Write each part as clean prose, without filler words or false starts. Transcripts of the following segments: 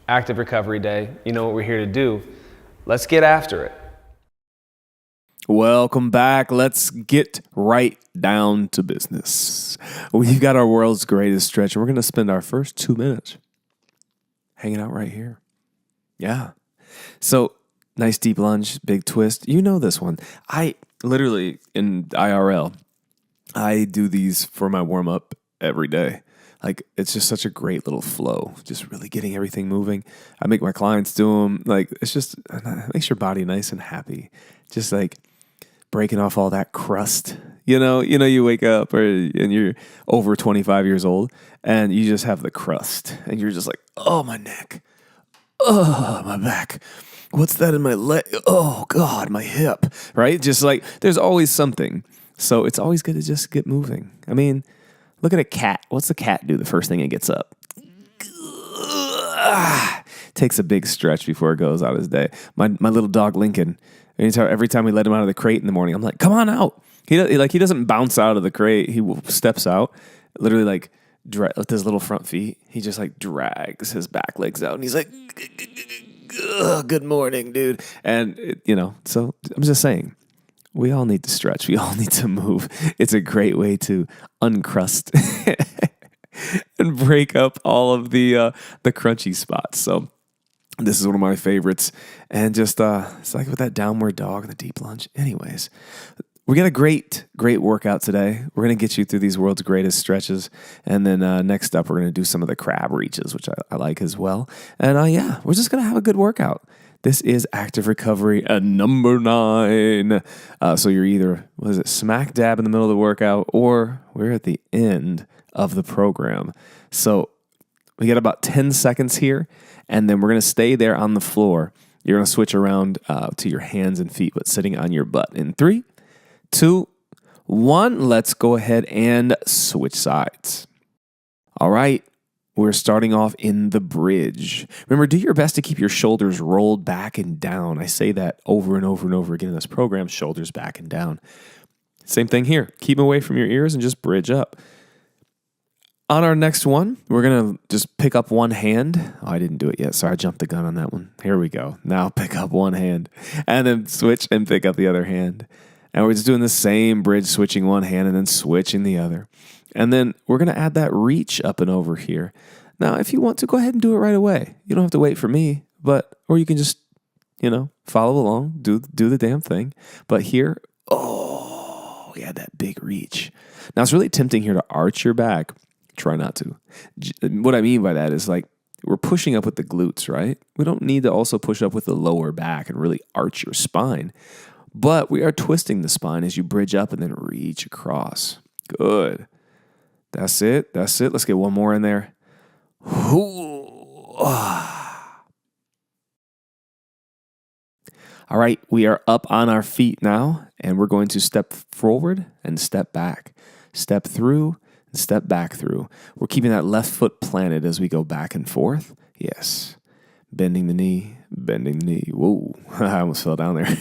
Active Recovery Day. You know what we're here to do. Let's get after it. Welcome back. Let's get right down to business. We've got our world's greatest stretch, and we're going to spend our first 2 minutes hanging out right here. Yeah. So, nice deep lunge, big twist. You know this one. I literally, in IRL, I do these for my warm-up every day. Like, it's just such a great little flow, just really getting everything moving. I make my clients do them. Like, it makes your body nice and happy. Just like breaking off all that crust. You wake up and you're over 25 years old and you just have the crust and you're just like, oh, my neck. Oh, my back. What's that in my leg? Oh, God, my hip, right? Just like there's always something. So it's always good to just get moving. I mean, look at a cat. What's the cat do the first thing it gets up? Takes a big stretch before it goes out his day. My little dog, Lincoln, every time we let him out of the crate in the morning, I'm like, come on out. He doesn't bounce out of the crate. He steps out, literally like with his little front feet. He just like drags his back legs out and he's like, good morning, dude. And, so I'm just saying, we all need to stretch. We all need to move. It's a great way to uncrust and break up all of the crunchy spots. So this is one of my favorites. And just, it's like with that downward dog and the deep lunge. Anyways, we got a great workout today. We're going to get you through these world's greatest stretches. And then next up, we're going to do some of the crab reaches, which I like as well. And we're just going to have a good workout. This is Active Recovery number 9. So you're either, smack dab in the middle of the workout, or we're at the end of the program. So we got about 10 seconds here, and then we're going to stay there on the floor. You're going to switch around to your hands and feet, but sitting on your butt. In 3, 2, 1, let's go ahead and switch sides. All right. We're starting off in the bridge. Remember, do your best to keep your shoulders rolled back and down. I say that over and over and over again in this program, shoulders back and down. Same thing here. Keep them away from your ears and just bridge up. On our next one, we're going to just pick up one hand. Oh, I didn't do it yet. Sorry, I jumped the gun on that one. Here we go. Now pick up one hand and then switch and pick up the other hand. And we're just doing the same bridge, switching one hand and then switching the other. And then we're going to add that reach up and over here. Now, if you want to, go ahead and do it right away. You don't have to wait for me, or you can just, follow along, do the damn thing. But here, we had that big reach. Now, it's really tempting here to arch your back. Try not to. What I mean by that is like we're pushing up with the glutes, right? We don't need to also push up with the lower back and really arch your spine. But we are twisting the spine as you bridge up and then reach across. Good. That's it. Let's get one more in there. All right, we are up on our feet now, and we're going to step forward and step back. Step through and step back through. We're keeping that left foot planted as we go back and forth. Yes. Bending the knee. Whoa, I almost fell down there.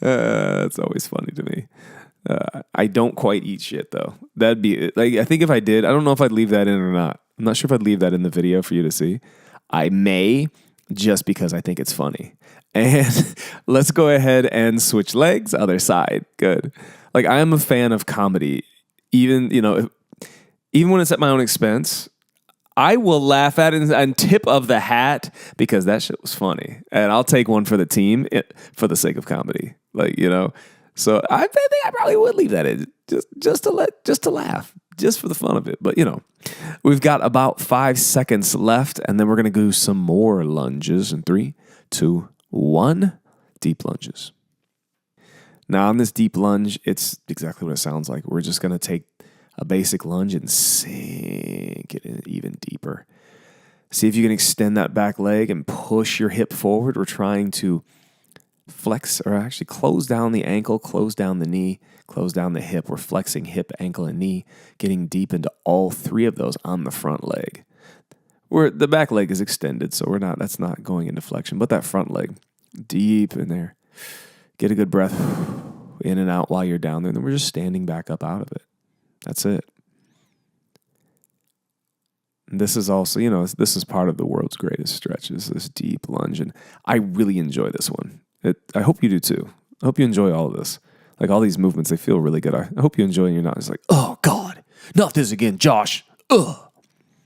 That's always funny to me. I don't quite eat shit though. That'd be like, I think if I did, I don't know if I'd leave that in or not. I'm not sure if I'd leave that in the video for you to see. I may, just because I think it's funny. And let's go ahead and switch legs, other side. Good. Like, I am a fan of comedy. Even when it's at my own expense, I will laugh at it and tip of the hat because that shit was funny. And I'll take one for the team for the sake of comedy. So I think I probably would leave that in just to laugh, just for the fun of it. But we've got about 5 seconds left, and then we're gonna do some more lunges in 3, 2, 1. Deep lunges. Now on this deep lunge, it's exactly what it sounds like. We're just gonna take a basic lunge and sink it in even deeper. See if you can extend that back leg and push your hip forward. We're trying to flex, or actually close down the ankle, close down the knee, close down the hip. We're flexing hip, ankle, and knee, getting deep into all 3 of those on the front leg. The back leg is extended, so that's not going into flexion, but that front leg, deep in there. Get a good breath in and out while you're down there, and then we're just standing back up out of it. That's it. This is also, this is part of the world's greatest stretches, this deep lunge. And I really enjoy this one. I hope you do too. I hope you enjoy all of this. Like all these movements, they feel really good. I hope you enjoy and you're not just like, oh God, not this again, Josh. Ugh.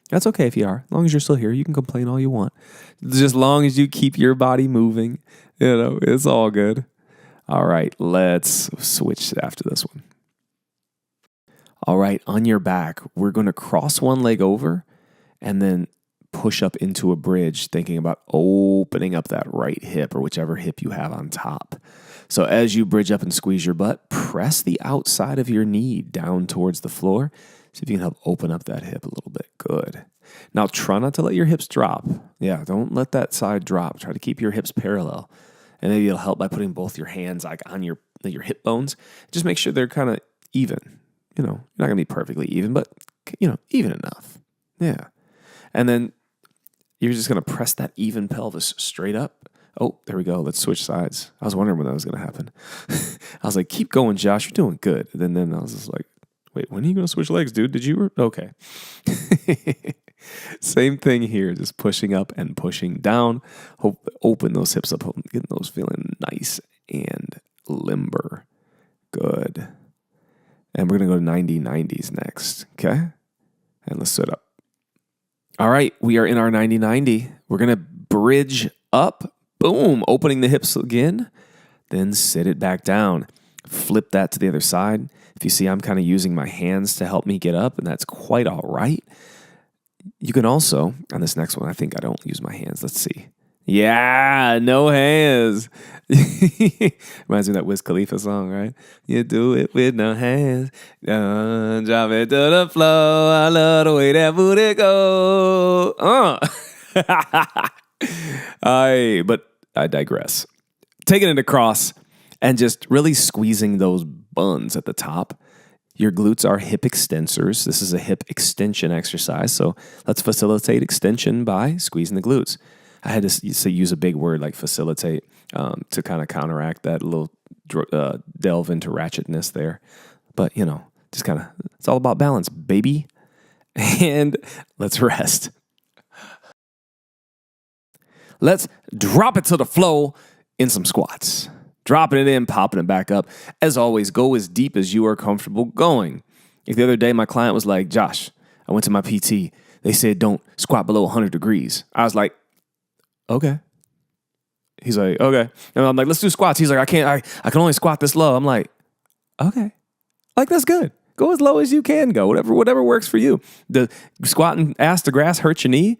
That's okay if you are. As long as you're still here, you can complain all you want. Just as long as you keep your body moving, it's all good. All right, let's switch after this one. All right, on your back, we're going to cross one leg over and then push up into a bridge, thinking about opening up that right hip or whichever hip you have on top. So as you bridge up and squeeze your butt, press the outside of your knee down towards the floor. See if you can help open up that hip a little bit. Good. Now try not to let your hips drop. Yeah, don't let that side drop. Try to keep your hips parallel. And maybe it'll help by putting both your hands like on your hip bones. Just make sure they're kind of even. You're not going to be perfectly even, but even enough. Yeah. And then you're just going to press that even pelvis straight up. Oh, there we go. Let's switch sides. I was wondering when that was going to happen. I was like, keep going, Josh. You're doing good. And then I was just like, wait, when are you going to switch legs, dude? Did you? Okay. Same thing here. Just pushing up and pushing down. Open those hips up. Getting those feeling nice and limber. Good. And we're going to go to 90-90s next. Okay? And let's sit up. All right. We are in our 90-90. We're going to bridge up. Boom. Opening the hips again. Then sit it back down. Flip that to the other side. If you see, I'm kind of using my hands to help me get up, and that's quite all right. You can also, on this next one, I think I don't use my hands. Let's see. Yeah, no hands. Reminds me of that Wiz Khalifa song, right? You do it with no hands. Drop it to the floor. I love the way that booty go. But I digress. Taking it across and just really squeezing those buns at the top. Your glutes are hip extensors. This is a hip extension exercise. So let's facilitate extension by squeezing the glutes. I had to use a big word like facilitate to kind of counteract that little delve into ratchetness there. But, just kind of, it's all about balance, baby. And let's rest. Let's drop it to the floor in some squats. Dropping it in, popping it back up. As always, go as deep as you are comfortable going. If the other day my client was like, Josh, I went to my PT. They said don't squat below 100 degrees. I was like, okay. He's like, okay. And I'm like, let's do squats. He's like, I can only squat this low. I'm like, okay. Like, that's good. Go as low as you can go. Whatever works for you. The squatting ass to grass hurts your knee.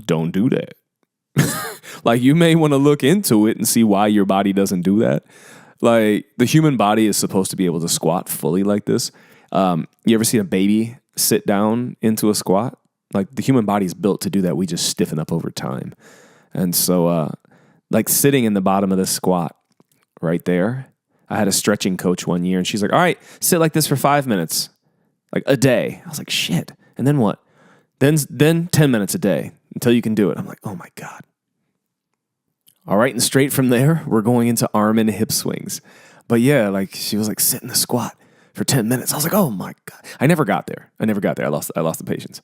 Don't do that. Like, you may want to look into it and see why your body doesn't do that. Like, the human body is supposed to be able to squat fully like this. You ever seen a baby sit down into a squat? Like, the human body is built to do that. We just stiffen up over time. And so, like, sitting in the bottom of this squat right there, I had a stretching coach one year, and she's like, all right, sit like this for 5 minutes, like a day. I was like, shit. And then what? Then 10 minutes a day until you can do it. I'm like, oh my God. All right, and straight from there, we're going into arm and hip swings. But yeah, like, she was like, sit in the squat for 10 minutes. I was like, oh my God. I never got there. I lost the patience.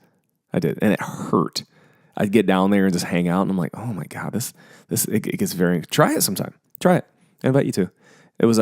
I did, and it hurt. I'd get down there and just hang out, and I'm like, oh my God, it gets very. Try it sometime. Try it. I invite you to. It was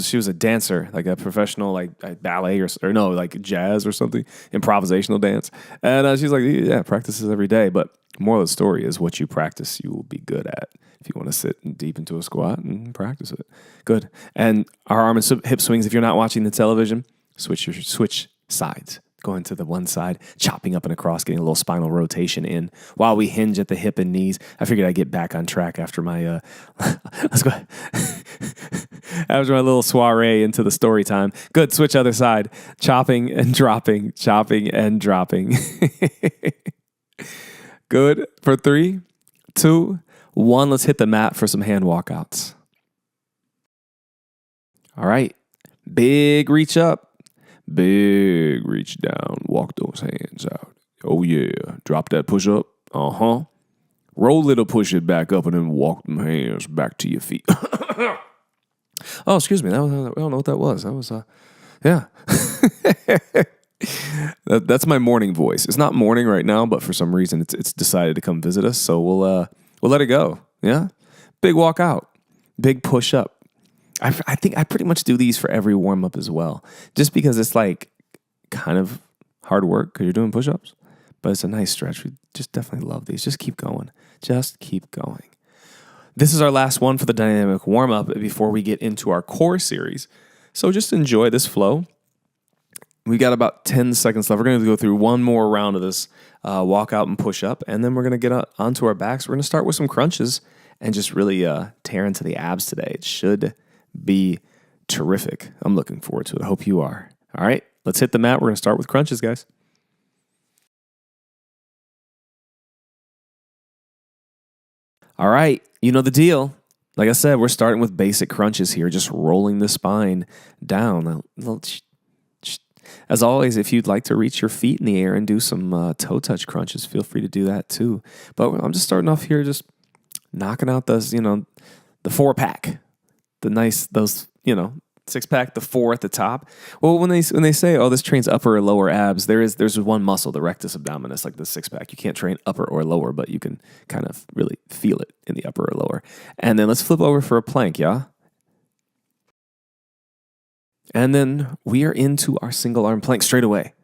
she was a dancer, like a professional, like ballet or no, like jazz or something, improvisational dance. And she's like, yeah, practices every day. But moral of the story is, what you practice, you will be good at. If you want to sit deep into a squat and practice it, good. And our arm and hip swings. If you're not watching the television, switch sides. Going to the one side, chopping up and across, getting a little spinal rotation in while we hinge at the hip and knees. I figured I'd get back on track after my let's go after my little soiree into the story time. Good, switch other side, chopping and dropping, chopping and dropping. Good. For 3, 2, 1. Let's hit the mat for some hand walkouts. All right, big reach up. Big reach down. Walk those hands out. Oh, yeah. Drop that push up. Roll it or push it back up and then walk them hands back to your feet. Oh, excuse me. I don't know what that was. That was, yeah. That's my morning voice. It's not morning right now, but for some reason it's decided to come visit us. So we'll let it go. Yeah, big walk out, big push up. I think I pretty much do these for every warm up as well, just because it's like kind of hard work because you're doing push ups, but it's a nice stretch. We just definitely love these. Just keep going. Just keep going. This is our last one for the dynamic warm up before we get into our core series. So just enjoy this flow. We got about 10 seconds left. We're going to go through one more round of this walk out and push up, and then we're going to get onto our backs. We're going to start with some crunches and just really tear into the abs today. It should be terrific. I'm looking forward to it. I hope you are. All right, let's hit the mat. We're going to start with crunches, guys. All right, you know the deal. Like I said, we're starting with basic crunches here, just rolling the spine down. As always, if you'd like to reach your feet in the air and do some toe touch crunches, feel free to do that too. But I'm just starting off here, just knocking out those, the 4-pack, those 6-pack, the 4 at the top. Well, when they say, oh, this trains upper or lower abs, there's one muscle, the rectus abdominis, like the 6-pack. You can't train upper or lower, but you can kind of really feel it in the upper or lower. And then let's flip over for a plank, yeah? And then we are into our single arm plank straight away.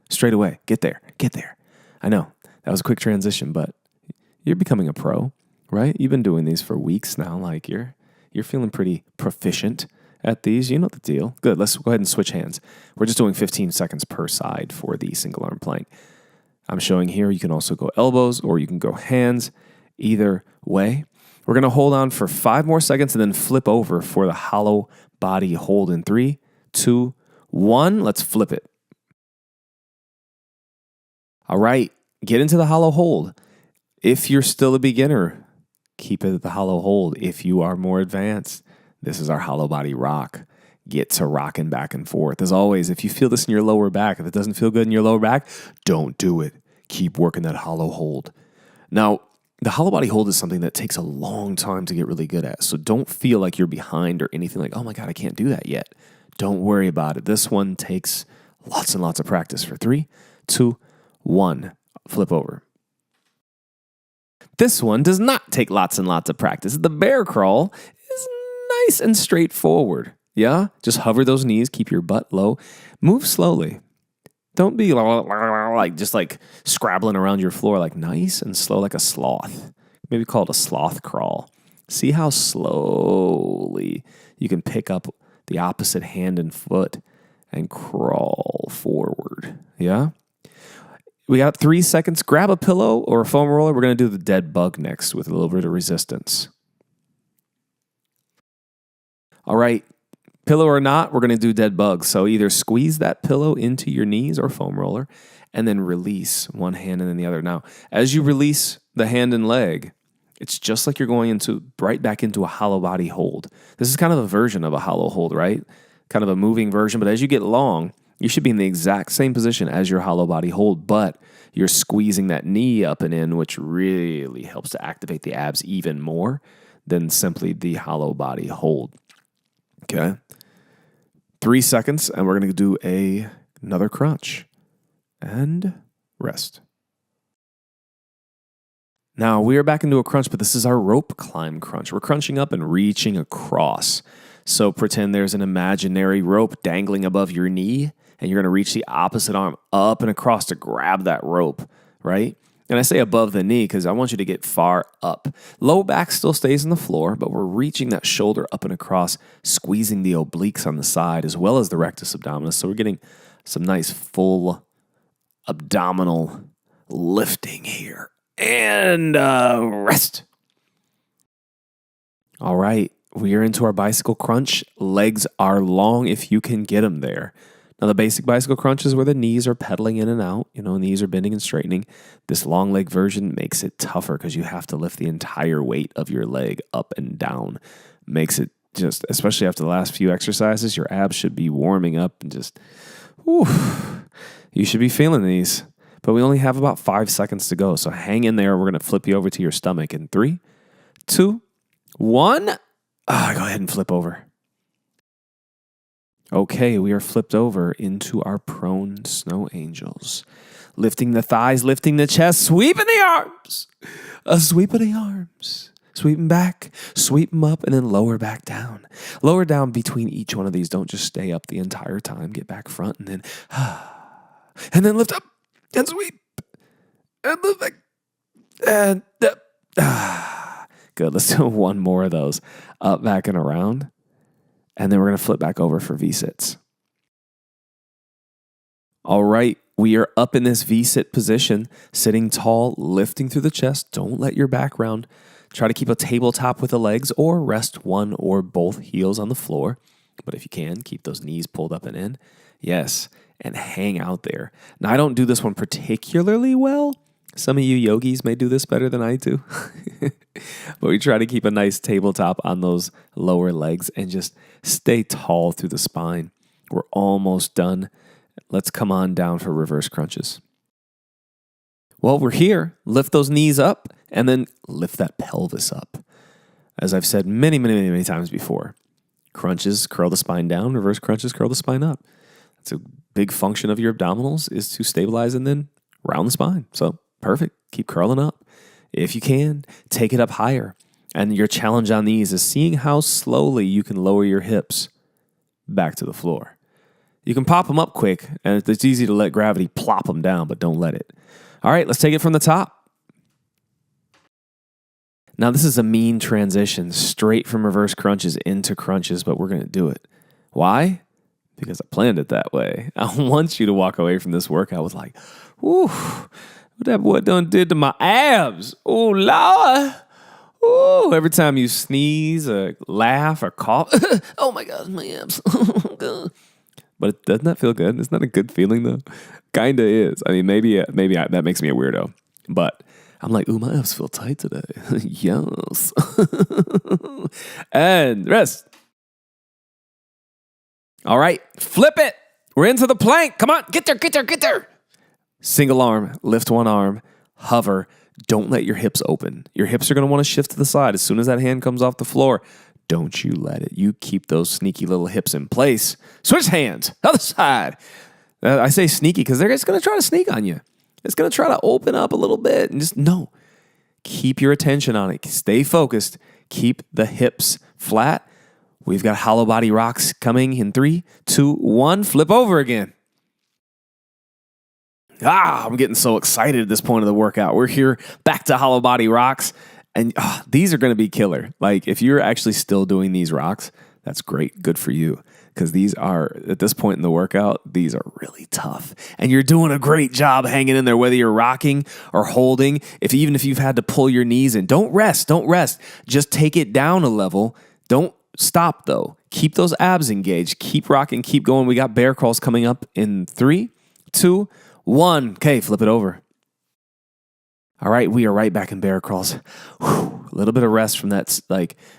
Get there. I know that was a quick transition, but you're becoming a pro, right? You've been doing these for weeks now. Like you're feeling pretty proficient at these. You know the deal. Good. Let's go ahead and switch hands. We're just doing 15 seconds per side for the single arm plank. I'm showing here. You can also go elbows or you can go hands. Either way. We're going to hold on for 5 more seconds and then flip over for the hollow body hold in 3, 2, 1. Let's flip it. All right. Get into the hollow hold. If you're still a beginner, keep it at the hollow hold. If you are more advanced, this is our hollow body rock. Get to rocking back and forth. As always, if you feel this in your lower back, if it doesn't feel good in your lower back, don't do it. Keep working that hollow hold. Now, the hollow body hold is something that takes a long time to get really good at. So don't feel like you're behind or anything like, oh my God, I can't do that yet. Don't worry about it. This one takes lots and lots of practice. For 3, 2, 1. Flip over. This one does not take lots and lots of practice. The bear crawl is nice and straightforward. Yeah? Just hover those knees. Keep your butt low. Move slowly. Don't be like scrabbling around your floor, like nice and slow like a sloth. Maybe call it a sloth crawl. See how slowly you can pick up the opposite hand and foot and crawl forward. Yeah? We got 3 seconds. Grab a pillow or a foam roller. We're going to do the dead bug next with a little bit of resistance. All right. Pillow or not, we're going to do dead bugs. So either squeeze that pillow into your knees or foam roller and then release one hand and then the other. Now, as you release the hand and leg, it's just like you're going right back into a hollow body hold. This is kind of a version of a hollow hold, right? Kind of a moving version. But as you get long, you should be in the exact same position as your hollow body hold, but you're squeezing that knee up and in, which really helps to activate the abs even more than simply the hollow body hold. Okay? 3 seconds, and we're going to do another crunch. And rest. Now, we are back into a crunch, but this is our rope climb crunch. We're crunching up and reaching across. So pretend there's an imaginary rope dangling above your knee, and you're going to reach the opposite arm up and across to grab that rope, right? And I say above the knee because I want you to get far up. Low back still stays on the floor, but we're reaching that shoulder up and across, squeezing the obliques on the side as well as the rectus abdominis. So we're getting some nice full abdominal lifting here. And rest. All right, we are into our bicycle crunch. Legs are long if you can get them there. Now, the basic bicycle crunch is where the knees are pedaling in and out. Knees are bending and straightening. This long leg version makes it tougher because you have to lift the entire weight of your leg up and down. Makes it just, especially after the last few exercises, your abs should be warming up and just, whew, you should be feeling these. But we only have about 5 seconds to go. So hang in there. We're going to flip you over to your stomach in 3, 2, 1. Go ahead and flip over. Okay, we are flipped over into our prone snow angels. Lifting the thighs, lifting the chest, sweeping the arms. A sweep of the arms. Sweep them back, sweep them up, and then lower back down. Lower down between each one of these. Don't just stay up the entire time. Get back front and then lift up and sweep and lift back and up. Good. Let's do one more of those. Up, back, and around. And then we're going to flip back over for V-sits. All right. We are up in this V-sit position, sitting tall, lifting through the chest. Don't let your back round. Try to keep a tabletop with the legs or rest one or both heels on the floor. But if you can, keep those knees pulled up and in. Yes, and hang out there. Now, I don't do this one particularly well. Some of you yogis may do this better than I do. But we try to keep a nice tabletop on those lower legs and just stay tall through the spine. We're almost done. Let's come on down for reverse crunches. Well, we're here. Lift those knees up and then lift that pelvis up. As I've said many times before, crunches curl the spine down, reverse crunches curl the spine up. That's a big function of your abdominals, is to stabilize and then round the spine. So perfect. Keep curling up. If you can, take it up higher. And your challenge on these is seeing how slowly you can lower your hips back to the floor. You can pop them up quick, and it's easy to let gravity plop them down, but don't let it. All right, let's take it from the top. Now, this is a mean transition straight from reverse crunches into crunches, but we're going to do it. Why? Because I planned it that way. I want you to walk away from this workout with like, whew, what that boy done did to my abs. Oh, Lord. Ooh, every time you sneeze or laugh or cough, oh my God, my abs. But doesn't that feel good? It's not a good feeling though. Kinda is. I mean, maybe that makes me a weirdo. But I'm like, ooh, my abs feel tight today. Yes. And rest. All right, flip it. We're into the plank. Come on, get there. Single arm, lift one arm, hover. Don't let your hips open. Your hips are going to want to shift to the side as soon as that hand comes off the floor. Don't you let it. You keep those sneaky little hips in place. Switch hands. Other side. I say sneaky because they're just going to try to sneak on you. It's going to try to open up a little bit. And just, no. Keep your attention on it. Stay focused. Keep the hips flat. We've got hollow body rocks coming in 3, 2, 1. Flip over again. I'm getting so excited at this point of the workout. We're here back to hollow body rocks. And these are going to be killer. Like, if you're actually still doing these rocks, that's great. Good for you. Because these are, at this point in the workout, these are really tough. And you're doing a great job hanging in there, whether you're rocking or holding. Even if you've had to pull your knees in, don't rest. Just take it down a level. Don't stop, though. Keep those abs engaged. Keep rocking. Keep going. We got bear crawls coming up in 3, 2, 1. Okay, flip it over. All right, we are right back in bear crawls. Whew, a little bit of rest from that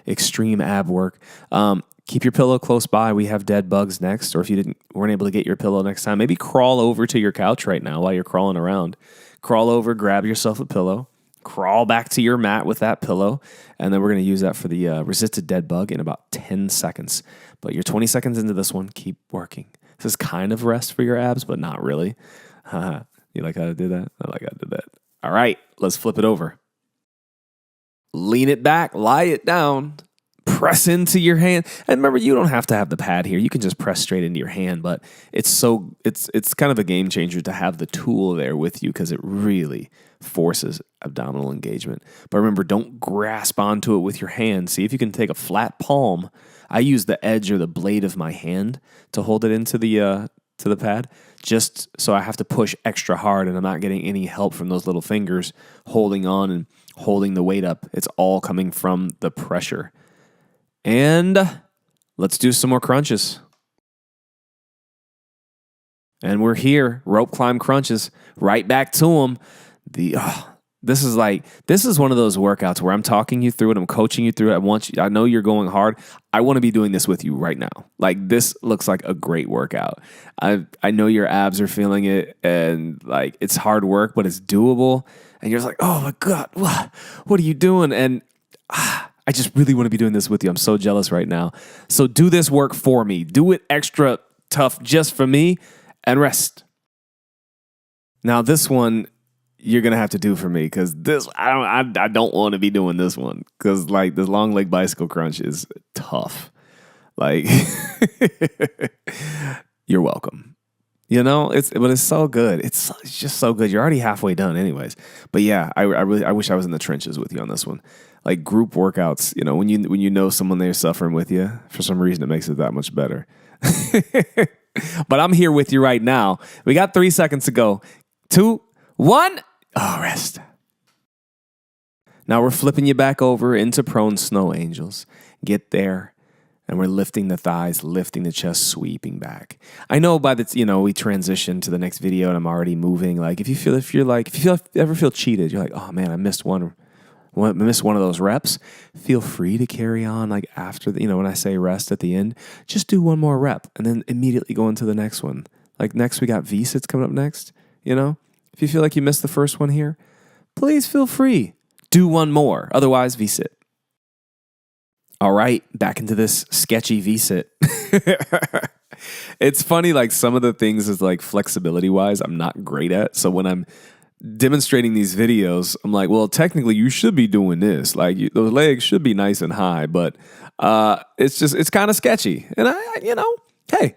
extreme ab work. Keep your pillow close by. We have dead bugs next, or if you weren't able to get your pillow next time, maybe crawl over to your couch right now while you're crawling around. Crawl over, grab yourself a pillow, crawl back to your mat with that pillow, and then we're going to use that for the resisted dead bug in about 10 seconds. But you're 20 seconds into this one. Keep working. This is kind of rest for your abs, but not really. You like how I did that? I like how I did that. All right, let's flip it over. Lean it back, lie it down, press into your hand. And remember, you don't have to have the pad here. You can just press straight into your hand, but it's kind of a game changer to have the tool there with you because it really forces abdominal engagement. But remember, don't grasp onto it with your hand. See if you can take a flat palm. I use the edge or the blade of my hand to hold it into the pad, just so I have to push extra hard and I'm not getting any help from those little fingers holding on and holding the weight up. It's all coming from the pressure. And let's do some more crunches. And we're here, rope climb crunches, right back to them. This is one of those workouts where I'm talking you through it, I'm coaching you through it. I know you're going hard. I want to be doing this with you right now. Like, this looks like a great workout. I know your abs are feeling it, and like, it's hard work, but it's doable. And you're just like, oh my God, what are you doing? And I I just really want to be doing this with you. I'm so jealous right now. So do this work for me. Do it extra tough just for me and rest. Now this one you're gonna have to do for me because this I don't want to be doing this one because like this long leg bicycle crunch is tough. Like you're welcome. You know, but it's so good. It's just so good. You're already halfway done, anyways. But yeah, I wish I was in the trenches with you on this one. Like group workouts, you know, when you know someone there suffering with you, for some reason it makes it that much better. But I'm here with you right now. We got 3 seconds to go. 2, 1. Oh, rest. Now we're flipping you back over into prone snow angels. Get there. And we're lifting the thighs, lifting the chest, sweeping back. I know we transition to the next video and I'm already moving. Like if you ever feel cheated, you're like, oh man, I missed one of those reps. Feel free to carry on. Like after when I say rest at the end, just do one more rep and then immediately go into the next one. Like next we got V-sits coming up next. You know, if you feel like you missed the first one here, please feel free. Do one more. Otherwise, V-sit. All right, back into this sketchy V-sit. It's funny, like some of the things is like flexibility-wise, I'm not great at. So when I'm demonstrating these videos, I'm like, well, technically you should be doing this. Like those legs should be nice and high, but it's kind of sketchy. And hey,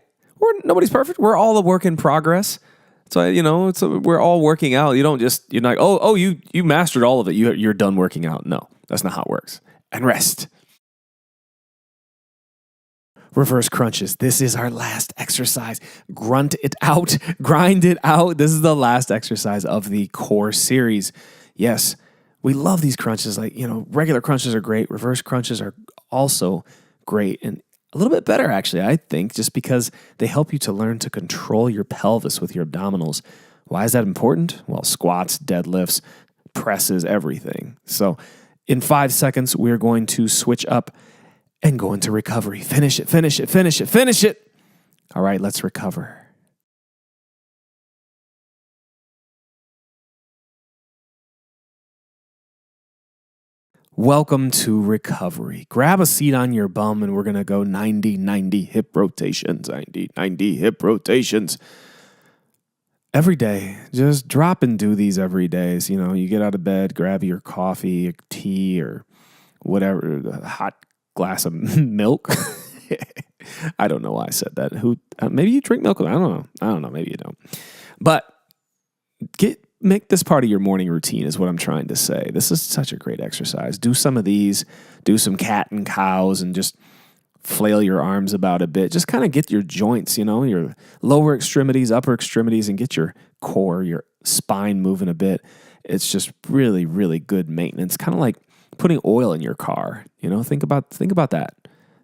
nobody's perfect. We're all a work in progress. So, we're all working out. You're not, you mastered all of it. You're done working out. No, that's not how it works. And rest. Reverse crunches. This is our last exercise. Grunt it out. Grind it out. This is the last exercise of the core series. Yes, we love these crunches. Like, regular crunches are great. Reverse crunches are also great and a little bit better, actually, I think, just because they help you to learn to control your pelvis with your abdominals. Why is that important? Well, squats, deadlifts, presses, everything. So in 5 seconds, we're going to switch up and go into recovery. Finish it, finish it, finish it, finish it. All right, let's recover. Welcome to recovery. Grab a seat on your bum and we're going to go 90-90 hip rotations. 90-90 hip rotations. Every day. Just drop and do these every day. So, you get out of bed, grab your coffee, your tea, or whatever, a hot glass of milk. I don't know why I said that. Maybe you drink milk. I don't know. Maybe you don't. But make this part of your morning routine is what I'm trying to say. This is such a great exercise. Do some of these. Do some cat and cows and just flail your arms about a bit. Just kind of get your joints, your lower extremities, upper extremities, and get your core, your spine moving a bit. It's just really, really good maintenance. Kind of like putting oil in your car. Think about that.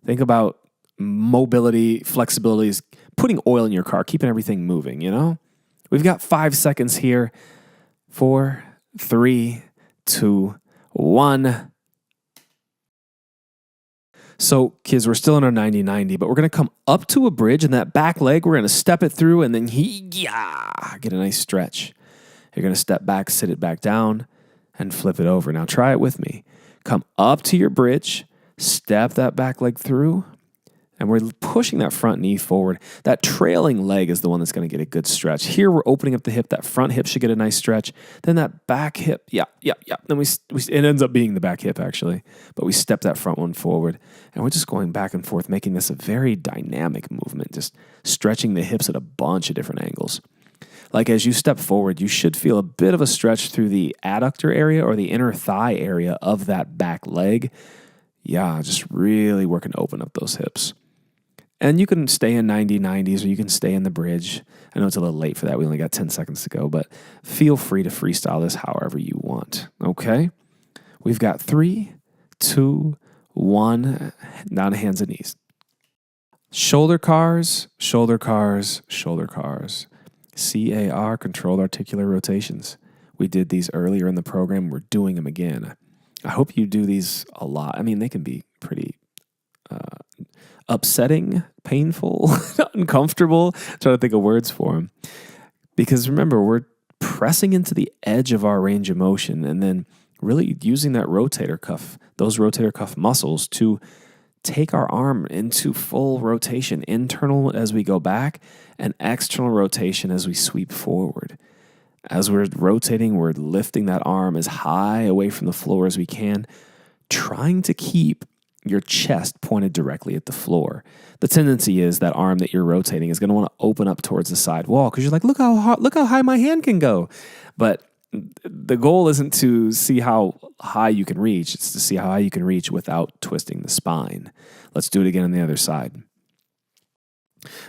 Think about mobility, flexibility, putting oil in your car, keeping everything moving, We've got 5 seconds here. 4, 3, 2, 1. So, kids, we're still in our 90-90, but we're going to come up to a bridge, and that back leg, we're going to step it through, and then get a nice stretch. You're going to step back, sit it back down, and flip it over. Now, try it with me. Come up to your bridge, step that back leg through, and we're pushing that front knee forward. That trailing leg is the one that's going to get a good stretch. Here, we're opening up the hip. That front hip should get a nice stretch. Then that back hip, yeah. Then it ends up being the back hip, actually. But we step that front one forward. And we're just going back and forth, making this a very dynamic movement, just stretching the hips at a bunch of different angles. Like as you step forward, you should feel a bit of a stretch through the adductor area or the inner thigh area of that back leg. Yeah, just really working to open up those hips. And you can stay in 90-90s or you can stay in the bridge. I know it's a little late for that. We only got 10 seconds to go, but feel free to freestyle this however you want. Okay? We've got 3, 2, 1. Down to hands and knees. Shoulder cars, shoulder cars, shoulder cars. CAR, controlled articular rotations. We did these earlier in the program. We're doing them again. I hope you do these a lot. I mean, they can be pretty upsetting, painful, uncomfortable. Trying to think of words for them. Because remember, we're pressing into the edge of our range of motion, and then really using that rotator cuff, those rotator cuff muscles to take our arm into full rotation, internal as we go back and external rotation as we sweep forward. As we're rotating, we're lifting that arm as high away from the floor as we can, trying to keep your chest pointed directly at the floor. The tendency is that arm that you're rotating is going to want to open up towards the side wall because you're like, look how high my hand can go. But the goal isn't to see how high you can reach. It's to see how high you can reach without twisting the spine. Let's do it again on the other side.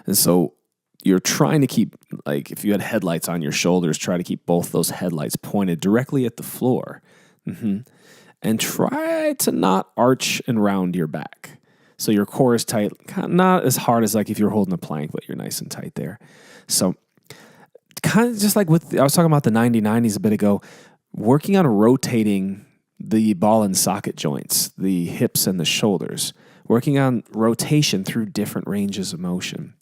And so you're trying to keep, like if you had headlights on your shoulders, try to keep both those headlights pointed directly at the floor. And try to not arch and round your back. So your core is tight, not as hard as like if you're holding a plank, but you're nice and tight there. So kind of just like I was talking about the 90-90s a bit ago, working on rotating the ball and socket joints, the hips and the shoulders, working on rotation through different ranges of motion.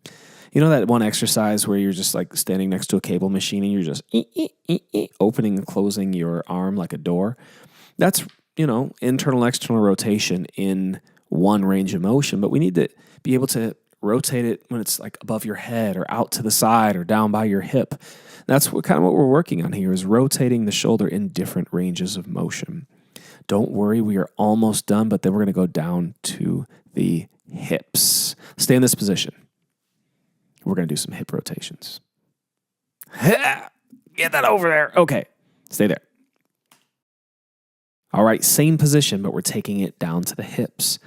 You know that one exercise where you're just like standing next to a cable machine and you're just opening and closing your arm like a door? That's, internal, external rotation in one range of motion, but we need to be able to rotate it when it's like above your head or out to the side or down by your hip. That's what we're working on here is rotating the shoulder in different ranges of motion. Don't worry, we are almost done, but then we're going to go down to the hips. Stay in this position. We're going to do some hip rotations. Get that over there. Okay, stay there. All right, same position, but we're taking it down to the hips.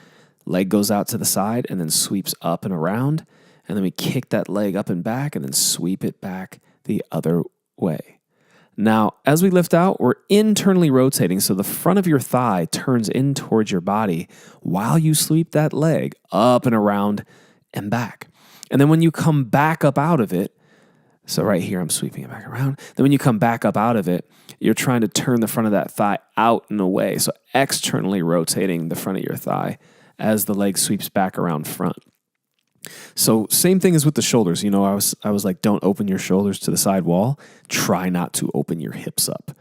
Leg goes out to the side and then sweeps up and around. And then we kick that leg up and back and then sweep it back the other way. Now, as we lift out, we're internally rotating. So the front of your thigh turns in towards your body while you sweep that leg up and around and back. And then when you come back up out of it, so right here, I'm sweeping it back around. Then when you come back up out of it, you're trying to turn the front of that thigh out and away. So externally rotating the front of your thigh as the leg sweeps back around front. So same thing as with the shoulders. I was like, don't open your shoulders to the side wall. Try not to open your hips up,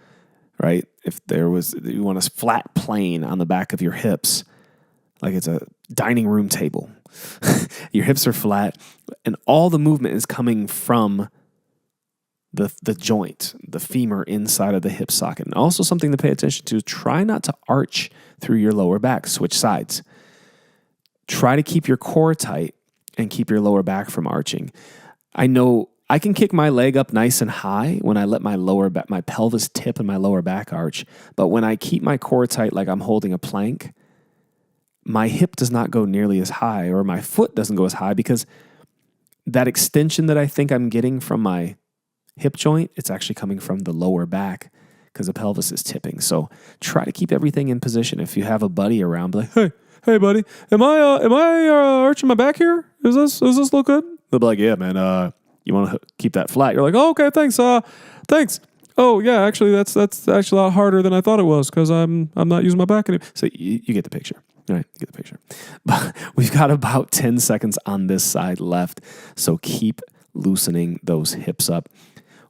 right? If you want a flat plane on the back of your hips, like it's a dining room table. Your hips are flat and all the movement is coming from the joint, the femur inside of the hip socket. And also something to pay attention to, try not to arch through your lower back. Switch sides. Try to keep your core tight and keep your lower back from arching. I know I can kick my leg up nice and high when I let my lower back, my pelvis tip and my lower back arch. But when I keep my core tight like I'm holding a plank, my hip does not go nearly as high or my foot doesn't go as high because that extension that I think I'm getting from my hip joint, it's actually coming from the lower back because the pelvis is tipping. So try to keep everything in position. If you have a buddy around, be like, hey buddy, am I arching my back here? Does this look good? They'll be like, yeah, man. You want to keep that flat? You're like, oh, okay, thanks. Thanks. Oh yeah, actually, that's actually a lot harder than I thought it was because I'm not using my back anymore. So you get the picture. All right, you get the picture. But we've got about 10 seconds on this side left. So keep loosening those hips up.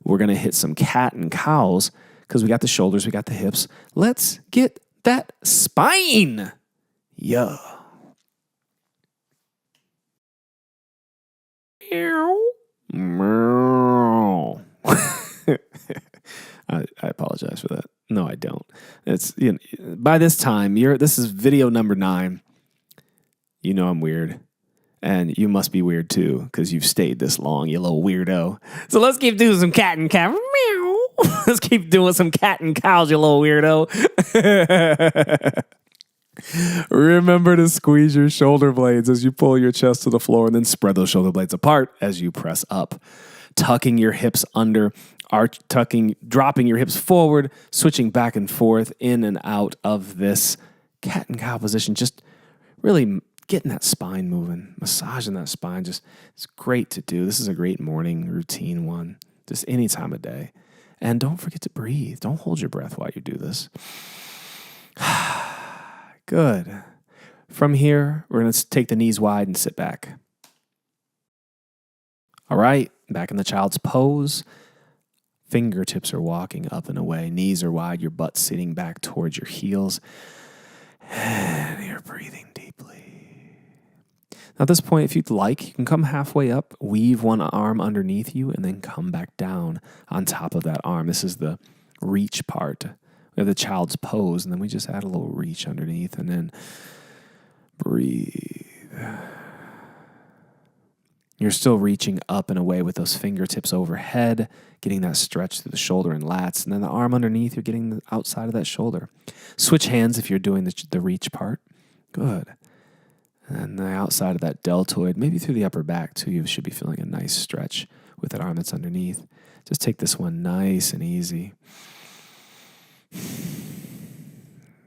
We're going to hit some cat and cows because we got the shoulders, we got the hips. Let's get that spine. Yeah. I apologize for that. No, I don't. It's by this time, this is video number 9. You know I'm weird. And you must be weird too, because you've stayed this long, you little weirdo. So let's keep doing some cat and cow. Let's keep doing some cat and cows, you little weirdo. Remember to squeeze your shoulder blades as you pull your chest to the floor and then spread those shoulder blades apart as you press up. Tucking your hips under, dropping your hips forward, switching back and forth in and out of this cat and cow position. Just really getting that spine moving, massaging that spine. It's great to do. This is a great morning routine one, just any time of day. And don't forget to breathe. Don't hold your breath while you do this. Good. From here, we're going to take the knees wide and sit back. All right, back in the child's pose. Fingertips are walking up and away. Knees are wide. Your butt sitting back towards your heels. And you're breathing deeply. Now, at this point, if you'd like, you can come halfway up, weave one arm underneath you, and then come back down on top of that arm. This is the reach part. We have the child's pose, and then we just add a little reach underneath, and then breathe. You're still reaching up and away with those fingertips overhead, getting that stretch through the shoulder and lats. And then the arm underneath, you're getting the outside of that shoulder. Switch hands if you're doing the reach part. Good. And the outside of that deltoid, maybe through the upper back too, you should be feeling a nice stretch with that arm that's underneath. Just take this one nice and easy.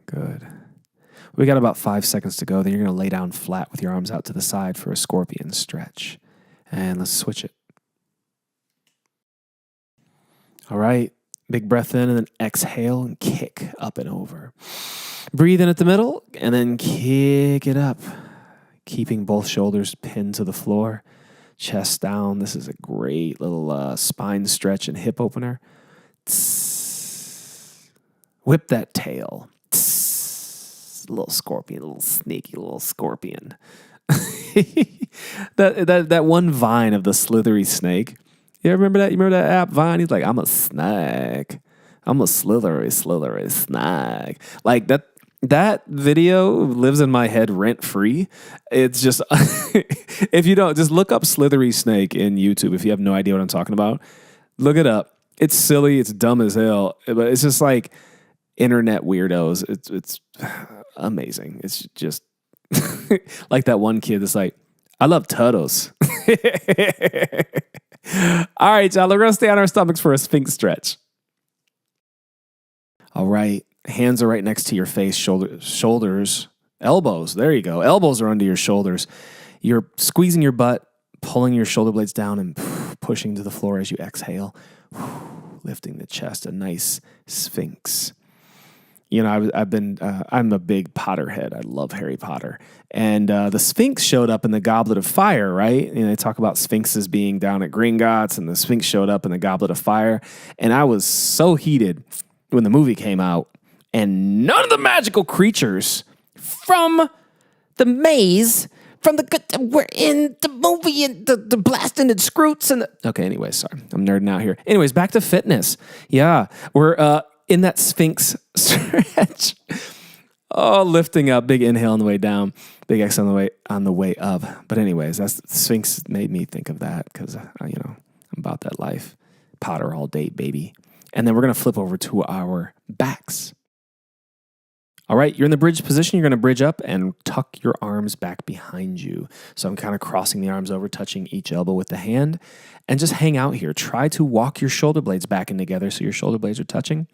Good. We got about 5 seconds to go. Then you're going to lay down flat with your arms out to the side for a scorpion stretch. And let's switch it. All right. Big breath in and then exhale and kick up and over. Breathe in at the middle and then kick it up. Keeping both shoulders pinned to the floor. Chest down. This is a great little spine stretch and hip opener. Whip that tail. Little scorpion, a little sneaky little scorpion. that one Vine of the slithery snake. You remember that? You remember that app Vine? He's like, I'm a snake. I'm a slithery snake. Like that video lives in my head rent free. It's just if you don't, just look up slithery snake in YouTube if you have no idea what I'm talking about. Look it up. It's silly. It's dumb as hell, but it's just like internet weirdos. It's amazing. It's just like that one kid that's like, I love turtles. All right, y'all, we're going to stay on our stomachs for a Sphinx stretch. All right. Hands are right next to your face, shoulders, elbows. There you go. Elbows are under your shoulders. You're squeezing your butt, pulling your shoulder blades down and pushing to the floor as you exhale, lifting the chest, a nice Sphinx. You know, I'm a big Potterhead. I love Harry Potter. And the Sphinx showed up in the Goblet of Fire, right? You know, they talk about Sphinxes being down at Gringotts, and the Sphinx showed up in the Goblet of Fire. And I was so heated when the movie came out, and none of the magical creatures from the maze, were in the movie, and the blasting and scroots and okay, anyways, sorry. I'm nerding out here. Anyways, back to fitness. Yeah, we're in that Sphinx stretch. Oh, lifting up, big inhale on the way down, big exhale on the way up. But anyways, that's Sphinx made me think of that because I'm about that life. Potter all day, baby. And then we're gonna flip over to our backs. All right, you're in the bridge position. You're going to bridge up and tuck your arms back behind you. So I'm kind of crossing the arms over, touching each elbow with the hand, and just hang out here. Try to walk your shoulder blades back in together so your shoulder blades are touching.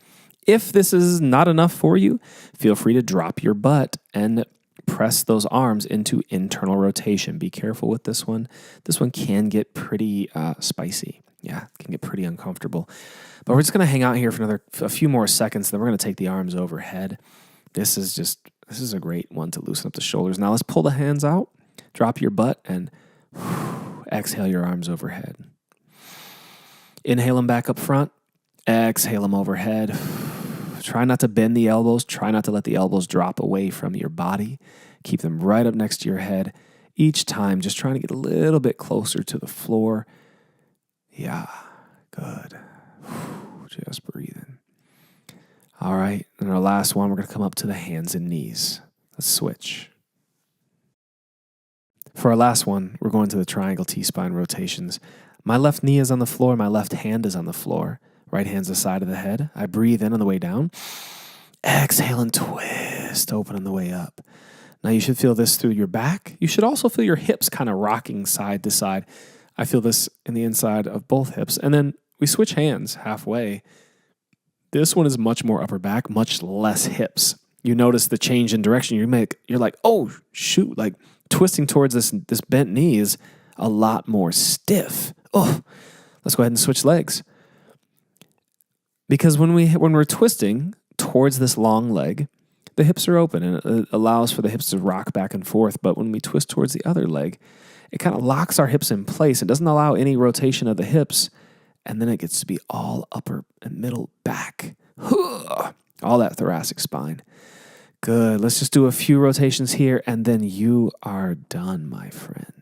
If this is not enough for you, feel free to drop your butt and press those arms into internal rotation. Be careful with this one. This one can get pretty spicy. Yeah, it can get pretty uncomfortable. But we're just going to hang out here for a few more seconds. Then we're going to take the arms overhead. This is a great one to loosen up the shoulders. Now let's pull the hands out, drop your butt, and exhale your arms overhead. Inhale them back up front, exhale them overhead. Try not to bend the elbows. Try not to let the elbows drop away from your body. Keep them right up next to your head. Each time, just trying to get a little bit closer to the floor. Yeah, good. Just breathing. All right, and our last one, we're going to come up to the hands and knees. Let's switch. For our last one, we're going to the triangle T-spine rotations. My left knee is on the floor. My left hand is on the floor. Right hand's the side of the head. I breathe in on the way down. Exhale and twist open on the way up. Now you should feel this through your back. You should also feel your hips kind of rocking side to side. I feel this in the inside of both hips. And then we switch hands halfway. This one is much more upper back, much less hips. You notice the change in direction you make. You're like, oh, shoot, like twisting towards this bent knee is a lot more stiff. Oh, let's go ahead and switch legs. Because when we're twisting towards this long leg, the hips are open and it allows for the hips to rock back and forth. But when we twist towards the other leg, it kind of locks our hips in place. It doesn't allow any rotation of the hips and then it gets to be all upper and middle back. All that thoracic spine. Good. Let's just do a few rotations here, and then you are done, my friend.